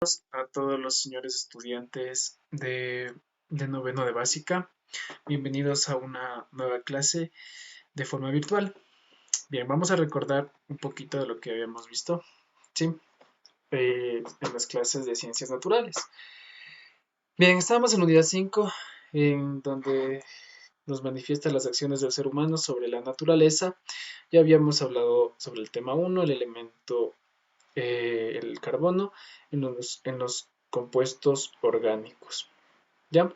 A todos los señores estudiantes de noveno de básica. Bienvenidos a una nueva clase de forma virtual. Bien, vamos a recordar un poquito de lo que habíamos visto, ¿sí? En las clases de ciencias naturales. Bien, estábamos en unidad 5, en donde nos manifiesta las acciones del ser humano sobre la naturaleza. Ya habíamos hablado sobre el tema 1, el elemento, el carbono, en los compuestos orgánicos. ¿Ya?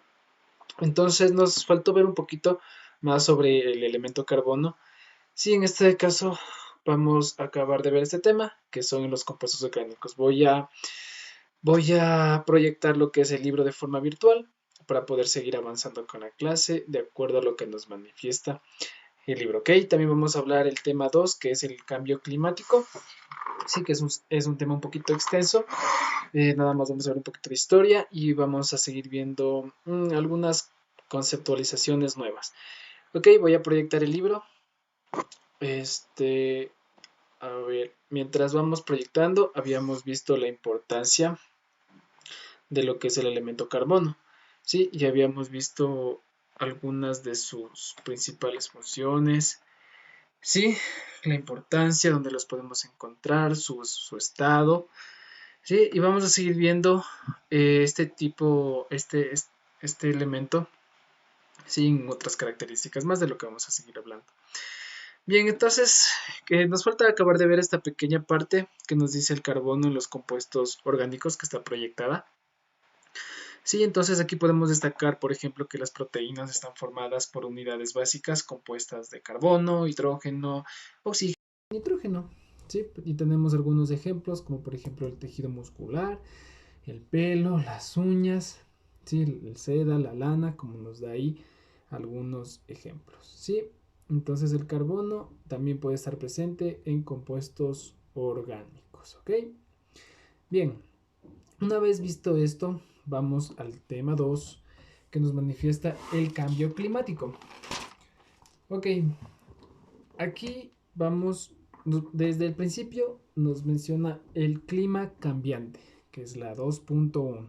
Entonces nos faltó ver un poquito más sobre el elemento carbono. Sí, en este caso vamos a acabar de ver este tema, que son los compuestos orgánicos. Voy a proyectar lo que es el libro de forma virtual para poder seguir avanzando con la clase de acuerdo a lo que nos manifiesta el libro. Ok, también vamos a hablar el tema 2, que es el cambio climático. Sí, que es un tema un poquito extenso. Nada más vamos a ver un poquito de historia y vamos a seguir viendo algunas conceptualizaciones nuevas. Ok, voy a proyectar el libro. Este, a ver, mientras vamos proyectando, habíamos visto la importancia de lo que es el elemento carbono. Sí, ya habíamos visto algunas de sus principales funciones. Sí, la importancia, donde los podemos encontrar, su estado. Sí, y vamos a seguir viendo este elemento sin otras características más de lo que vamos a seguir hablando. Bien, entonces, que nos falta acabar de ver esta pequeña parte que nos dice el carbono en los compuestos orgánicos que está proyectada. Sí, entonces aquí podemos destacar, por ejemplo, que las proteínas están formadas por unidades básicas compuestas de carbono, hidrógeno, oxígeno y nitrógeno. Sí, y tenemos algunos ejemplos, como por ejemplo el tejido muscular, el pelo, las uñas, ¿sí? El seda, la lana, como nos da ahí algunos ejemplos, ¿sí? Entonces el carbono también puede estar presente en compuestos orgánicos, ¿ok? Bien, una vez visto esto, vamos al tema 2 que nos manifiesta el cambio climático. Ok, aquí vamos, desde el principio nos menciona el clima cambiante, que es la 2.1.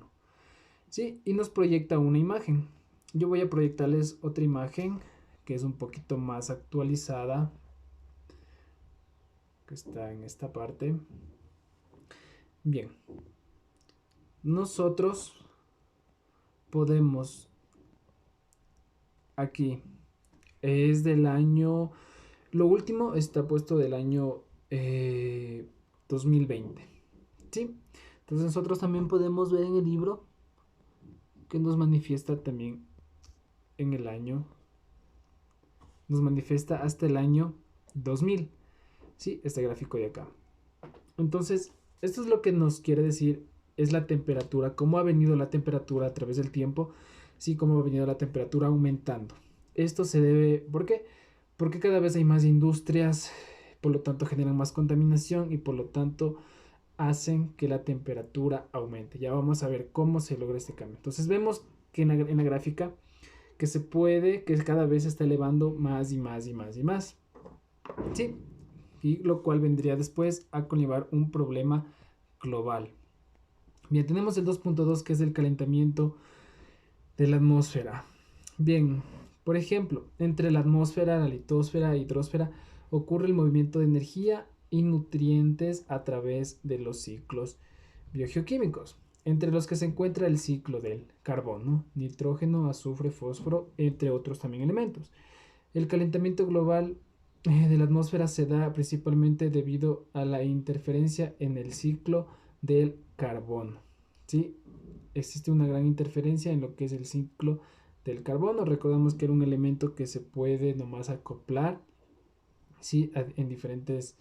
Sí, y nos proyecta una imagen. Yo voy a proyectarles otra imagen que es un poquito más actualizada, que está en esta parte. Bien, nosotros podemos aquí, es del año, lo último está puesto del año 2020. ¿Sí? Entonces nosotros también podemos ver en el libro que nos manifiesta también en el año, nos manifiesta hasta el año 2000. ¿Sí? Este gráfico de acá. Entonces, esto es lo que nos quiere decir, es la temperatura, cómo ha venido la temperatura a través del tiempo, sí, cómo ha venido la temperatura aumentando. Esto se debe, ¿por qué? Porque cada vez hay más industrias, por lo tanto generan más contaminación y por lo tanto hacen que la temperatura aumente. Ya vamos a ver cómo se logra este cambio. Entonces vemos que en la gráfica que se puede, que cada vez se está elevando más y más y más y más. Sí, y lo cual vendría después a conllevar un problema global. Bien, tenemos el 2.2 que es el calentamiento de la atmósfera. Bien, por ejemplo, entre la atmósfera, la litosfera e hidrosfera ocurre el movimiento de energía y nutrientes a través de los ciclos biogeoquímicos, entre los que se encuentra el ciclo del carbono, nitrógeno, azufre, fósforo, entre otros también elementos. El calentamiento global de la atmósfera se da principalmente debido a la interferencia en el ciclo del carbono. ¿Sí? Existe una gran interferencia en lo que es el ciclo del carbono. Recordamos que era un elemento que se puede nomás acoplar, ¿sí? en diferentes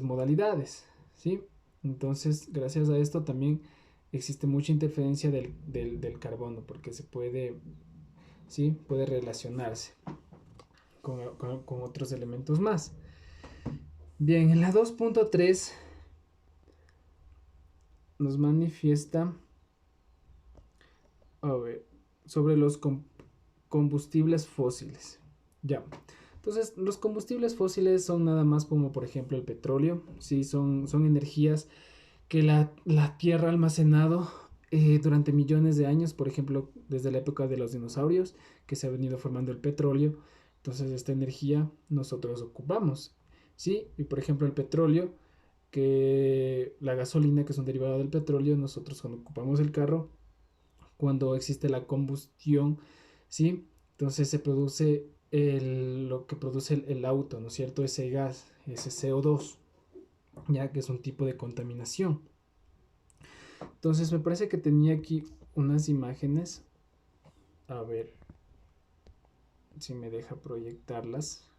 modalidades. ¿Sí? Entonces, gracias a esto también existe mucha interferencia del carbono porque se puede, ¿sí? puede relacionarse con otros elementos más. Bien, en la 2.3 nos manifiesta, a ver, sobre los combustibles fósiles. Ya. Entonces, los combustibles fósiles son nada más como por ejemplo el petróleo, sí, son energías que la Tierra ha almacenado durante millones de años, por ejemplo, desde la época de los dinosaurios, que se ha venido formando el petróleo. Entonces esta energía nosotros ocupamos, ¿sí? Y por ejemplo el petróleo, que la gasolina, que es un derivado del petróleo, nosotros cuando ocupamos el carro, cuando existe la combustión, ¿sí? Entonces se produce lo que produce el auto, ¿no es cierto? Ese gas, ese CO2, ya que es un tipo de contaminación. Entonces me parece que tenía aquí unas imágenes. A ver si me deja proyectarlas.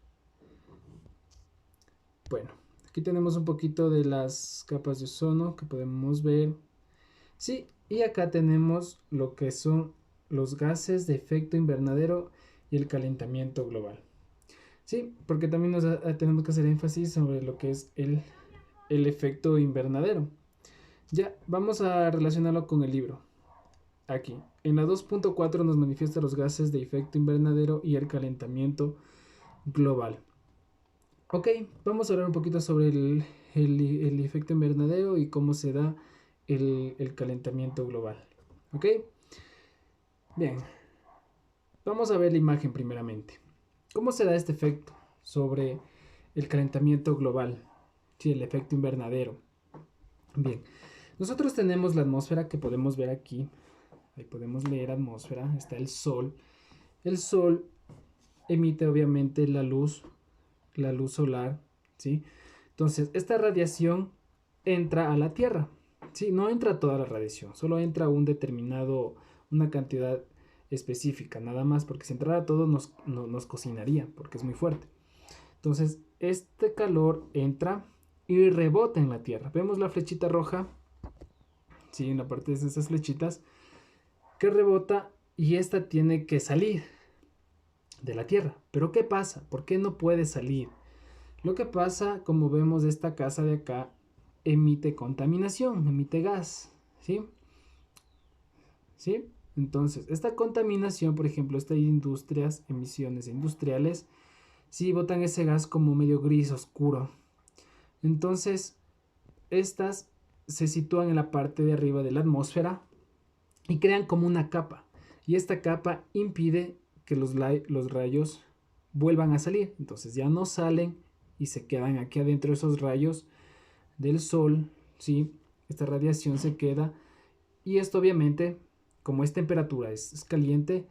Bueno, aquí tenemos un poquito de las capas de ozono que podemos ver. Sí, y acá tenemos lo que son los gases de efecto invernadero y el calentamiento global. Sí, porque también tenemos que hacer énfasis sobre lo que es el efecto invernadero. Ya, vamos a relacionarlo con el libro. Aquí, en la 2.4 nos manifiesta los gases de efecto invernadero y el calentamiento global. Ok, vamos a hablar un poquito sobre el efecto invernadero y cómo se da el calentamiento global. Ok, bien, vamos a ver la imagen primeramente. ¿Cómo se da este efecto sobre el calentamiento global? Sí, el efecto invernadero. Bien, nosotros tenemos la atmósfera que podemos ver aquí. Ahí podemos leer atmósfera, está el sol. El sol emite obviamente la luz solar, ¿sí? Entonces, esta radiación entra a la Tierra, ¿sí? No entra toda la radiación, solo entra una cantidad específica, nada más, porque si entrara todo nos cocinaría, porque es muy fuerte. Entonces, este calor entra y rebota en la Tierra. Vemos la flechita roja, ¿sí? En la parte de esas flechitas, que rebota y esta tiene que salir de la Tierra. Pero ¿qué pasa? ¿Por qué no puede salir? Lo que pasa, como vemos, esta casa de acá emite contaminación, emite gas, ¿sí? ¿Sí? Entonces, esta contaminación, por ejemplo, estas industrias, emisiones industriales, sí botan ese gas como medio gris oscuro. Entonces, estas se sitúan en la parte de arriba de la atmósfera y crean como una capa. Y esta capa impide que los rayos vuelvan a salir. Entonces ya no salen y se quedan aquí adentro esos rayos del sol, ¿sí? Esta radiación se queda y esto obviamente, como es temperatura, es caliente,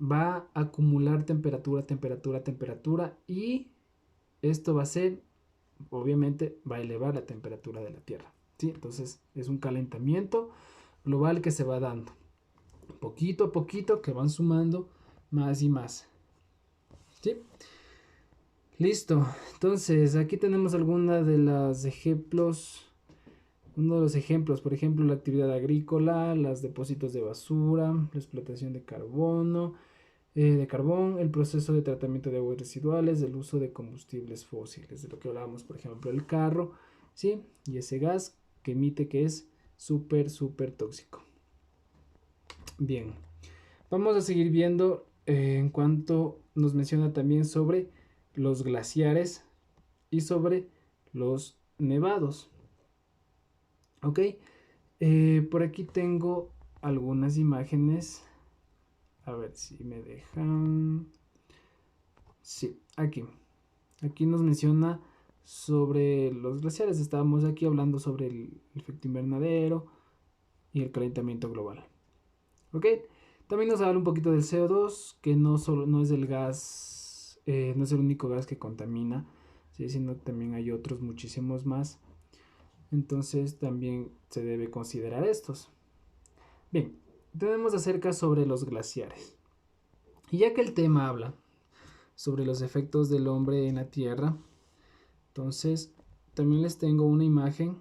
va a acumular temperatura, temperatura, temperatura y esto va a ser, obviamente, va a elevar la temperatura de la Tierra, ¿sí? Entonces es un calentamiento global que se va dando poquito a poquito, que van sumando más y más, ¿sí? Listo, entonces aquí tenemos algunos de los ejemplos. Uno de los ejemplos, por ejemplo, la actividad agrícola, los depósitos de basura, la explotación de carbón, el proceso de tratamiento de aguas residuales, el uso de combustibles fósiles, de lo que hablábamos, por ejemplo, el carro, ¿sí? Y ese gas que emite que es súper, súper tóxico. Bien, vamos a seguir viendo en cuanto nos menciona también sobre los glaciares y sobre los nevados. Ok, por aquí tengo algunas imágenes. A ver si me dejan. Sí, aquí. Aquí nos menciona sobre los glaciares. Estábamos aquí hablando sobre el efecto invernadero y el calentamiento global. Ok, también nos habla un poquito del CO2, que no es el gas, no es el único gas que contamina, ¿sí? Sino también hay otros muchísimos más. Entonces también se debe considerar estos. Bien, tenemos acerca sobre los glaciares. Y ya que el tema habla sobre los efectos del hombre en la Tierra, entonces también les tengo una imagen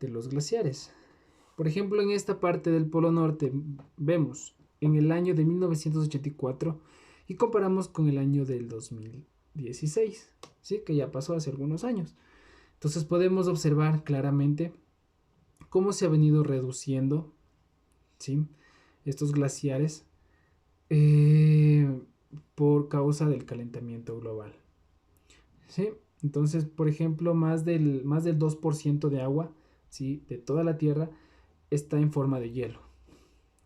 de los glaciares. Por ejemplo, en esta parte del Polo Norte vemos en el año de 1984 y comparamos con el año del 2016, ¿sí? Que ya pasó hace algunos años. Entonces podemos observar claramente cómo se ha venido reduciendo, ¿sí? Estos glaciares por causa del calentamiento global, ¿sí? Entonces, por ejemplo, más del 2% de agua ¿sí? De toda la Tierra está en forma de hielo.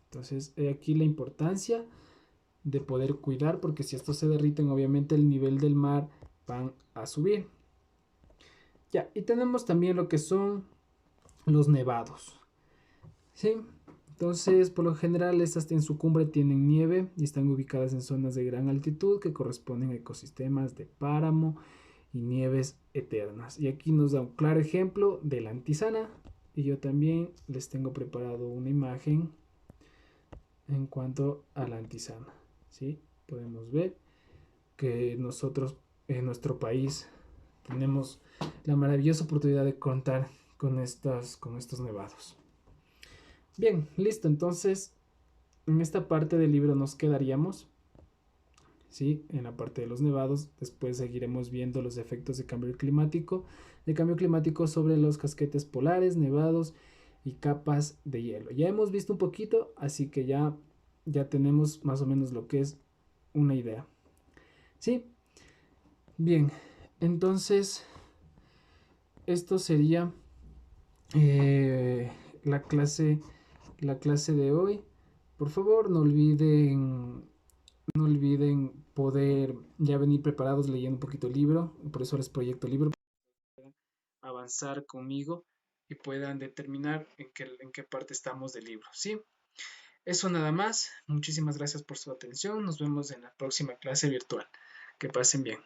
Entonces, aquí la importancia de poder cuidar, porque si estos se derriten, obviamente el nivel del mar van a subir. Ya, y tenemos también lo que son los nevados, ¿sí? Entonces, por lo general, estas en su cumbre tienen nieve y están ubicadas en zonas de gran altitud que corresponden a ecosistemas de páramo y nieves eternas. Y aquí nos da un claro ejemplo de la antisana. Y yo también les tengo preparado una imagen en cuanto a la antisana, ¿sí? Podemos ver que nosotros en nuestro país tenemos la maravillosa oportunidad de contar con estos nevados. Bien, listo. Entonces, en esta parte del libro nos quedaríamos, ¿sí? En la parte de los nevados. Después seguiremos viendo los efectos de cambio climático sobre los casquetes polares, nevados y capas de hielo. Ya hemos visto un poquito, así que ya tenemos más o menos lo que es una idea. ¿Sí? Bien, entonces esto sería eh, la clase de hoy. Por favor, no olviden poder ya venir preparados leyendo un poquito el libro. Por eso les proyecto el libro, para que puedan avanzar conmigo y puedan determinar en qué parte estamos del libro. ¿Sí? Eso nada más. Muchísimas gracias por su atención. Nos vemos en la próxima clase virtual. Que pasen bien.